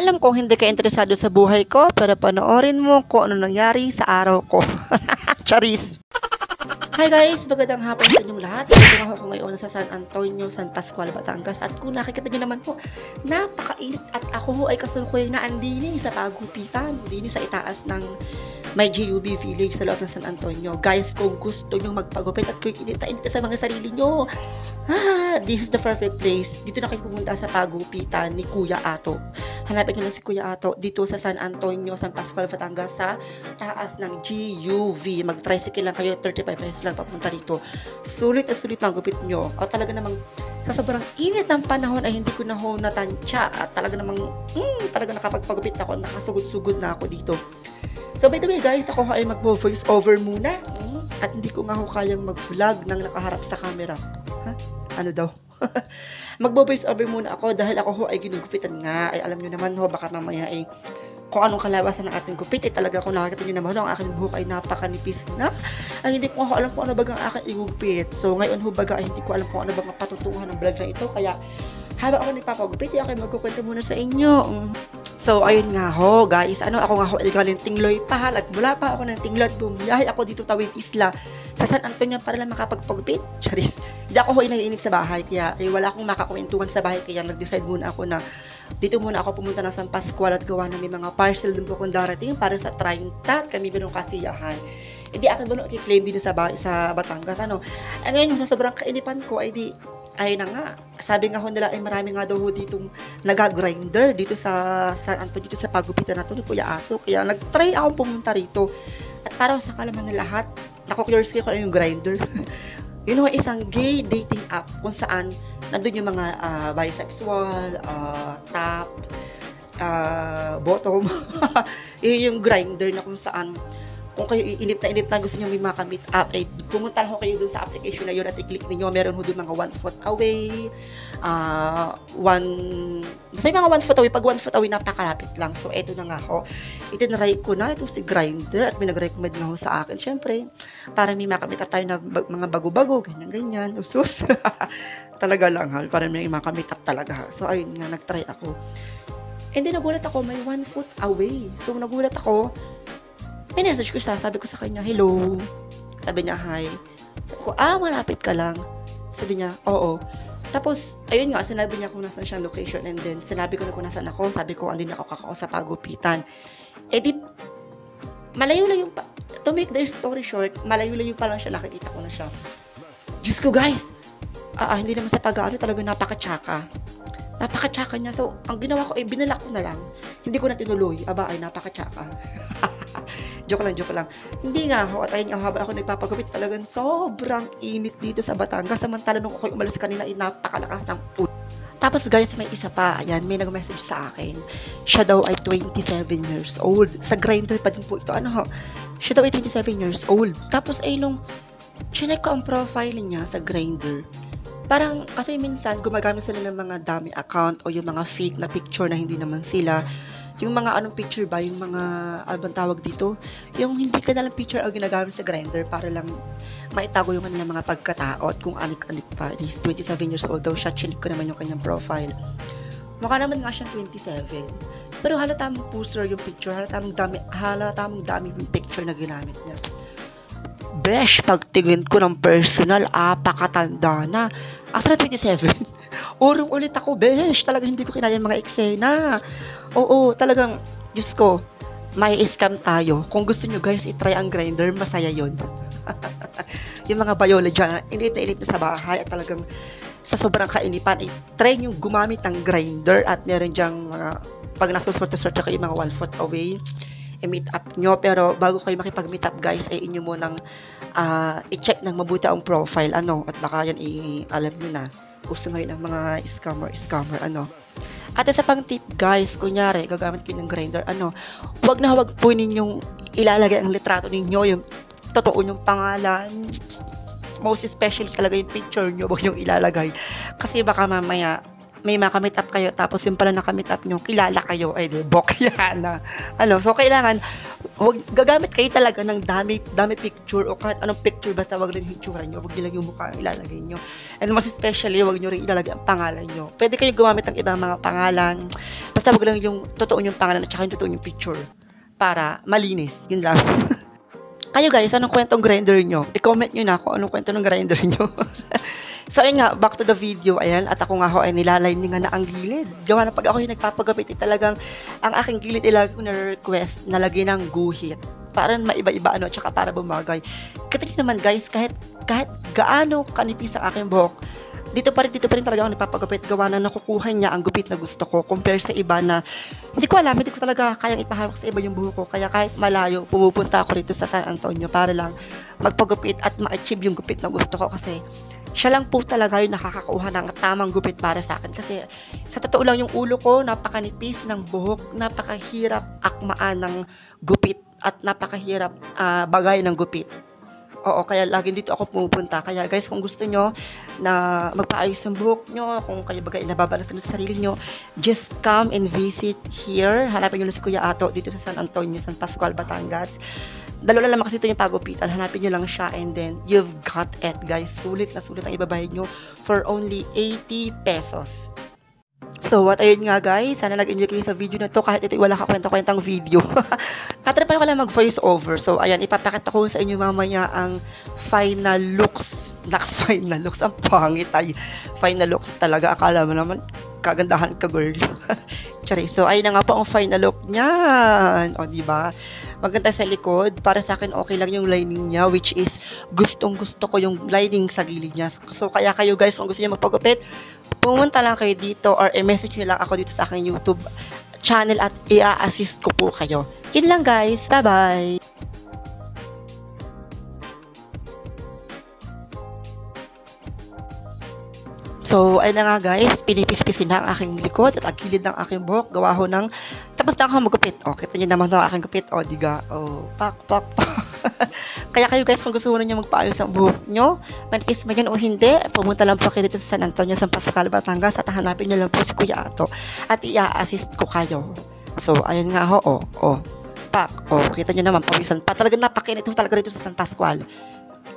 Alam kong hindi ka interesado sa buhay ko, pero panoorin mo kung ano nangyari sa araw ko. Charis! Hi guys! Magandang hapon sa inyong lahat. Dito ako ngayon sa San Antonio, San Pascual, Batangas. At kung nakikita nyo naman po, napakainit at ako ay kasalukuyang naandini sa pagupitan. Dini sa itaas ng may GUB Village sa loob ng San Antonio. Guys, kung gusto nyo magpagupit at kung init sa mga sarili nyo, this is the perfect place. Dito na kayo pumunta sa pagupitan ni Kuya Ato. Hanapin nyo lang si Kuya Ato dito sa San Antonio, San Pascual, Batangas sa taas ng GUV. Mag-tricycle lang kayo, 35 pesos lang papunta dito. Sulit at sulit ang gupit nyo. O talaga namang sa sobrang init ng panahon ay hindi ko na ho natansya at talaga namang talaga nakapagpagupit ako, nakasugod-sugod na ako dito. So by the way guys, ako ay mag-voice over muna at hindi ko nga ho kayang mag-vlog nang nakaharap sa camera. Ano daw? Mag-voice over muna ako dahil ako ho ay ginugupitan nga. Ay alam nyo naman ho, baka mamaya ay kung anong kalabasan ng ating gupit, ay talaga kung nakakita nyo naman ho, ang aking buhok ay napakanipis na. Ay hindi ko ho alam kung ano bagang aking igugupit. So ngayon ho baga ay hindi ko alam kung ano bagang patutunguhan ng vlog na ito. Kaya habang ako nagpapagupit, ay magkukwento muna sa inyo. So, ayun nga ho, guys. Ako nga ho, galing Tingloy pa. Mula pa ako ng Tingloy at bumiyahe ako dito tawid isla sa San Antonio para lang makapagpagupit. Charis. Hindi ako ho inaiinit sa bahay. Kaya wala akong makakwentuhan sa bahay. Kaya nag-decide muna ako na dito muna ako pumunta ng San Pascual at gawa na may mga parcel din po kung darating para sa 30 at kami binong kasiyahan. Hindi akin ba i-claim din sa Batangas. Ngayon, sa sobrang kainipan ko, ay na nga, sabi nga ho nila ay marami nga daw ho ditong nag-grinder dito sa dito sa pagupitan na to ni Kuya Ato. Kaya nag-try akong pumunta rito. At para sa kalaman ng lahat, nako-curious kayo kung ano yung grinder. Yun ho, isang gay dating app kung saan nandun yung mga bisexual, top, bottom. Yun yung grinder na kung saan kung kayo inip na gusto nyo may maka-meet up, ay pumunta lang ho kayo dun sa application na yun at i-click ninyo. Meron ho dun mga 1 foot away, basta yung mga 1 foot away, pag 1 foot away napakalapit lang. So eto na nga ho, itinry ko na ito si Grindr at may nag-recommend nga ho sa akin. Syempre, para may maka-meet up tayo na mga bago-bago, ganyan, usus. Talaga lang ha, para may maka-meet up talaga ha. So ayun nga, nag-try ako. And then nagulat ako, may 1 foot away. So nagulat ako, message ko siya, sabi ko sa kanya, hello. Sabi niya, hi. Sabi ko, malapit ka lang. Sabi niya, oo. Tapos, ayun nga, sinabi niya kung nasan siyang location. And then, sinabi ko na kung nasan ako. Sabi ko, andin ako kakao sa pagupitan. Malayo-layo pa. To make the story short, malayo-layo pa lang siya, nakikita ko na siya. Diyos ko, guys. Hindi naman sa pag-aano, talaga napaka-tsaka. Napaka-tsaka niya. So, ang ginawa ko, binalak ko na lang. Hindi ko na tinuloy. Napaka-tsaka. Joke lang. Hindi nga ho, at ayun nga, habang ako nagpapagupit, talagang sobrang init dito sa Batangas. Samantala nung ako'y umalis kanina, napakalakas ng food. Tapos guys, may isa pa. Ayan, may nag-message sa akin. Siya daw ay 27 years old. Sa Grindr pa din po ito. Siya daw ay 27 years old. Tapos nung chinek ko ang profile niya sa Grindr, parang, kasi minsan, gumagamit sila ng mga dummy account o yung mga fake na picture na hindi naman sila. Yung mga anong picture ba, yung mga, bang tawag dito? Yung hindi ka nalang picture ang ginagamit sa Grindr para lang maitago yung kanilang mga pagkatao at kung anik-anik pa. He's 27 years old daw siya. Chinik ko naman yung kanyang profile. Mukha naman nga siyang 27. Pero halatang poster yung picture. Halatang dami yung picture na ginamit niya. Besh, pagtingin ko ng personal, pakatanda na. After 27, urong ulit ako, besh. Talagang hindi ko kinaya yung mga eksena. Oo, talagang, Diyos ko, may scam tayo. Kung gusto nyo guys, itry ang Grindr, masaya yun. Yung mga bayola dyan, inip na sa bahay at talagang sa sobrang kainipan, try nyo gumamit ng Grindr at meron dyang mga, pag nasusuot-suot kayo mga 1 foot away, i-meet up nyo. Pero bago kayo makipag-meet up guys, ay inyo mo nang i-check ng mabuti ang profile, at baka yan alam nyo na, gusto ngayon ng mga scammer, At isa pang tip guys, kunyari, gagamit kayo ng Grindr, huwag po ninyong ilalagay ang litrato ninyo, yung totoo yung pangalan, most especially talaga yung picture nyo, huwag nyong ilalagay. Kasi baka mamaya, may makamit up kayo, tapos yung pala nakamit up nyo, kilala kayo, ay di, bok yan na. So kailangan, gagamit kayo talaga ng dami picture, o kahit anong picture, basta wag lang yung itsura nyo, wag nyo lang yung mukha ang ilalagay nyo. And most especially, wag nyo rin ilalagay ang pangalan nyo. Pwede kayo gumamit ng ibang mga pangalan, basta wag lang yung totoo yung pangalan, at saka yung totoo yung picture, para malinis, yun lang. Kayo guys, anong kwentong grinder nyo? I-comment nyo na kung anong kwento ng grinder nyo. So, ayun nga, back to the video, ayan, at ako nga ho ay nilalining nga na ang gilid. Gawa na pag ako yung nagpapagapit, talagang ang aking gilid ilagay ko na request na lagyan ng guhit. Para maiba-iba, at saka para bumagay. Kasi naman guys, kahit gaano kanipis ang aking buhok, dito pa rin talaga ako nagpapagupit, gawa na nakukuha niya ang gupit na gusto ko compare sa iba na hindi ko talaga kayang ipahawak sa iba yung buhok ko, kaya kahit malayo pumupunta ako rito sa San Antonio para lang magpagupit at ma-achieve yung gupit na gusto ko, kasi siya lang po talaga yung nakakakuha ng tamang gupit para sa akin. Kasi sa totoo lang, yung ulo ko napakanipis ng buhok, napakahirap akmaan ng gupit at napakahirap bagay ng gupit. Oo, kaya laging dito ako pumupunta. Kaya guys, kung gusto nyo na magpaayos ng buhok nyo, kung kayo bagay nababalasan sa sarili nyo, just come and visit here. Hanapin nyo lang si Kuya Ato dito sa San Antonio, San Pascual, Batangas. Dalawa lang kasi ito yung pagupitan. Hanapin nyo lang siya and then you've got it guys. Sulit na sulit ang ibabayad nyo for only 80 pesos. So, ayun nga guys, sana nag-enjoy kayo sa video na to kahit ito wala kakwenta-kwentang video. Tatrapan ko lang mag-voice over. So, ayan, ipapakita ko sa inyo mamaya ang final looks. Final looks, ang pangit ay. Final looks talaga, akala mo naman kagandahan ka girl. Tsari, so ayun na nga po ang final look niyan. O, diba? Maganda sa likod. Para sa akin, okay lang yung lining niya, which is gustong gusto ko yung lining sa gilid niya. So, kaya kayo guys, kung gusto niyo magpagupit, pumunta lang kayo dito or i-message nyo lang ako dito sa aking YouTube channel at i-assist ko po kayo. Yun lang guys. Bye-bye! So, ayun na nga guys, pinipis-pisin na ang aking likod at ang gilid ng aking buhok. Gawa ho ng, tapos na ako magupit. O, kita nyo naman ang aking gupit. O, diga. O, pak. Kaya kayo guys, kung gusto nyo magpaayos ang buhok nyo, manipis man yun o hindi, pumunta lang po kayo dito sa San Antonio, San Pascual, Batangas, at hanapin nyo lang po si Kuya Ato. At i-assist ko kayo. So, ayun nga ho, pak. O, kita nyo naman, pawisan pa. Talagang napakinit talaga dito sa San Pascual.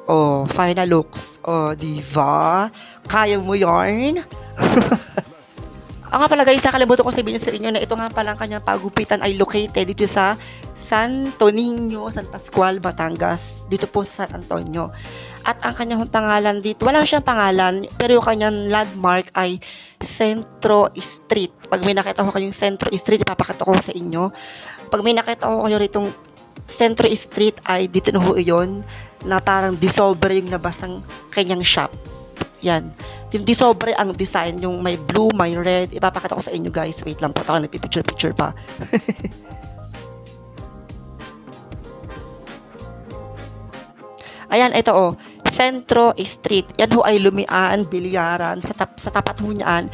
Oh, final looks. Oh, diba? Kaya mo yarn? Nga pala guys, nakalimutan ko sabihin sa inyo na ito nga palang kanyang pagupitan ay located dito sa Santo Niño, San Pascual, Batangas. Dito po sa San Antonio. At ang kanyang pangalan dito, wala siyang pangalan, pero yung kanyang landmark ay Centro Street. Pag may nakita ko kayong Centro Street, ipapakita ko sa inyo. Pag may nakita ko kayo ritong Centro Street ay dito na ho iyon, na parang disobre yung labas ng kanyang shop. Yan. Yung disobre ang design, yung may blue, may red. Ipapakita ko sa inyo guys. Wait lang po, ako nagpipicture-picture pa. Ayan, ito Centro Street. Yan ho ay Lumian, Bilyaran. Sa tapat ho niyan,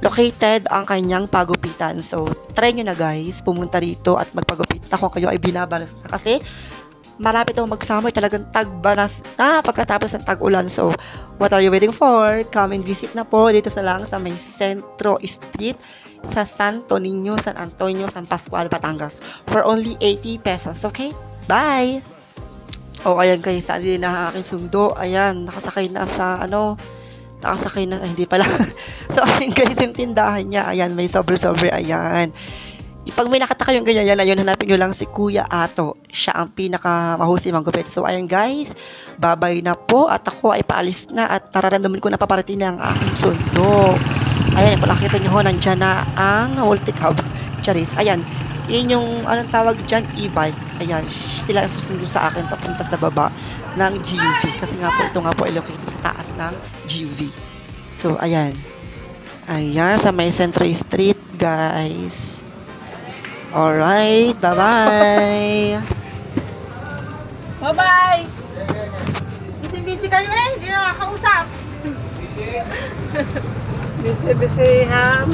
located ang kanyang pagupitan. So, try nyo na guys, pumunta rito at magpagupit na kung kayo ay binabalas na. Kasi, malapit ako mag-summer, talagang tagbanas na pagkatapos ng tag-ulan. So, what are you waiting for? Come and visit na po dito sa may Centro Street sa Santo Niño, San Antonio, San Pascual, Batangas for only 80 pesos. Okay? Bye! Ayan guys, saan din na aking sundo. Ayan, nakasakay na sa hindi pala. So, ayun guys, yung tindahan niya. Ayan, may sobre-sobre. Ayan. Pag may nakita kayong ganyan, ayun, hanapin nyo lang si Kuya Ato. Siya ang pinaka-mahusay manggupit. So, ayun guys, babay na po. At ako ay paalis na at nararamdaman ko na paparating na ang aking sundo. Ayan, palakita nyo ho, nandyan na ang multi-cab. Charis. Ayan, yun yung, anong tawag dyan, e-bike. Ayan, sila ang susundo sa akin papunta sa baba ng GUV. Kasi nga po, ito nga po ay located sa taas ng GUV. So, ayan. Ayan, sa may Centro Street, guys. Alright, bye-bye! Bye-bye! Busy-busy kayo hindi na makakausap. Busy-busy, ham.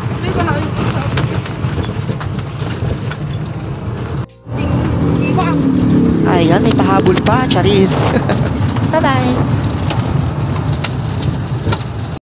Hindi ko na kayo usap. Ayan, may pahabol pa, Charis. Bye-bye!